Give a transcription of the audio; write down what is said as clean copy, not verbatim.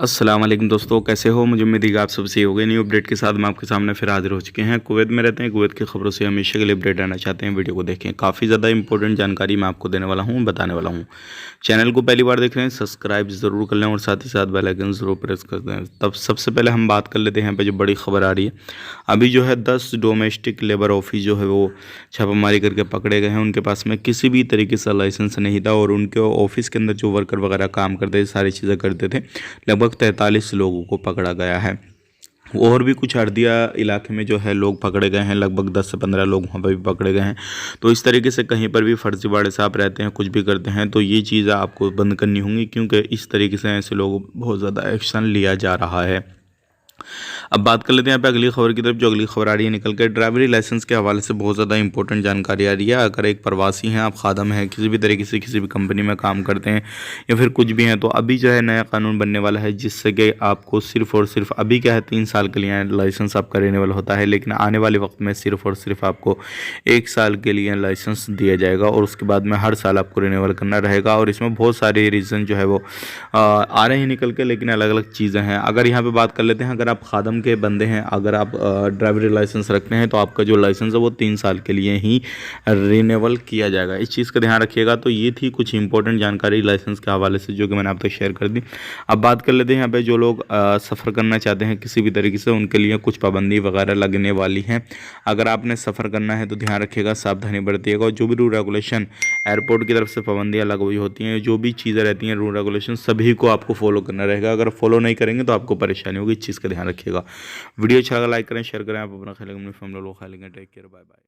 अस्सलाम वालेकुम दोस्तों, कैसे हो? मुझे उम्मीद है कि आप सब सही हो गए। न्यू अपडेट के साथ हम आपके सामने फिर हाजिर हो चुके हैं। कुवैत में रहते हैं, कुवैत की खबरों से हमेशा के लिए अपडेट रहना चाहते हैं, वीडियो को देखें। काफ़ी ज़्यादा इंपॉर्टेंट जानकारी मैं आपको देने वाला हूँ, बताने वाला हूँ। चैनल को पहली बार देख रहे हैं, सब्सक्राइब ज़रूर कर लें और साथ ही साथ बेल आइकन ज़रूर प्रेस कर दें। तब सबसे पहले हम बात कर लेते हैं यहाँ पर जो बड़ी खबर आ रही है। अभी जो है 10 डोमेस्टिक लेबर ऑफिस जो है वो छापामारी करके पकड़े गए हैं। उनके पास में किसी भी तरीके से लाइसेंस नहीं था और उनके ऑफिस के अंदर जो वर्कर वगैरह काम करते थे, सारी चीज़ें करते थे। लगभग 43 लोगों को पकड़ा गया है। और भी कुछ हरदिया इलाके में जो है लोग पकड़े गए हैं, लगभग 10 से 15 लोग वहाँ पर भी पकड़े गए हैं। तो इस तरीके से कहीं पर भी फर्जीवाड़े साहब रहते हैं, कुछ भी करते हैं, तो ये चीज़ें आपको बंद करनी होंगी, क्योंकि इस तरीके से ऐसे लोगों बहुत ज़्यादा एक्शन लिया जा रहा है। अब बात कर लेते हैं यहाँ पे अगली खबर की तरफ। जो अगली खबर आ रही है निकल के ड्राइवरी लाइसेंस के हवाले से बहुत ज़्यादा इंपॉर्टेंट जानकारी आ रही है। अगर एक प्रवासी हैं, आप खादम हैं, किसी भी तरीके से किसी भी कंपनी में काम करते हैं या फिर कुछ भी हैं, तो अभी जो है नया कानून बनने वाला है, जिससे कि आपको सिर्फ और सिर्फ अभी क्या है 3 साल के लिए लाइसेंस आपका रिन्यूअल होता है, लेकिन आने वाले वक्त में सिर्फ और सिर्फ आपको 1 साल के लिए लाइसेंस दिया जाएगा और उसके बाद में हर साल आपको रिन्यूअल करना रहेगा। और इसमें बहुत सारे रीज़न जो है वो आ रहे हैं निकल के, लेकिन अलग अलग चीज़ें हैं। अगर यहाँ पे बात कर लेते हैं, अगर आप खादम के बंदे हैं, अगर आप ड्राइवरी लाइसेंस रखते हैं, तो आपका जो लाइसेंस है वो 3 साल के लिए ही रिन्यूअल किया जाएगा। इस चीज़ का ध्यान रखिएगा। तो ये थी कुछ इंपॉर्टेंट जानकारी लाइसेंस के हवाले से जो कि मैंने आप तक शेयर कर दी। अब बात कर लेते हैं यहाँ पे जो लोग सफ़र करना चाहते हैं किसी भी तरीके से, उनके लिए कुछ पाबंदी वगैरह लगने वाली हैं। अगर आपने सफ़र करना है तो ध्यान रखिएगा, सावधानी बरतिएगा और जो भी रूल रेगुलेशन एयरपोर्ट की तरफ से पाबंदियाँ लगी हुई होती हैं, जो भी चीज़ें रहती हैं रूल रेगुलेशन, सभी को आपको फॉलो करना रहेगा। अगर फॉलो नहीं करेंगे तो आपको परेशानी होगी। इस चीज़ का ध्यान रखिएगा। वीडियो अच्छा लगा लाइक करें, शेयर करें। आप अपना ख्याल रखें, अपनी फैमिली लोग ख्याल रखें। Take care, bye bye.